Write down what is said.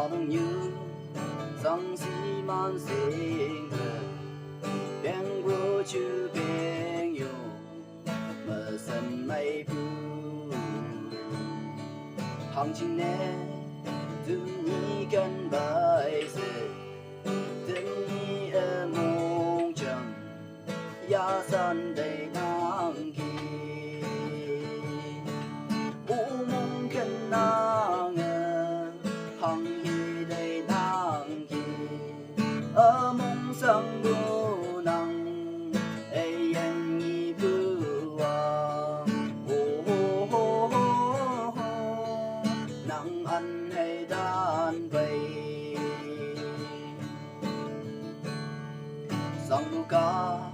họ đông như rằng xí man sinh bên vô chữ bên yêu mà sân mây bu hàng chính nè từ nhị cần bài sẽ từ nhị ở mong chẳng ya san đầy ngang kỳ u mong cần ngang hàng hi đầy ngang kỳ ở mong sang bu nang ai anh nhị bu à ho ho ho ho nang ăn hay đan vây sang ca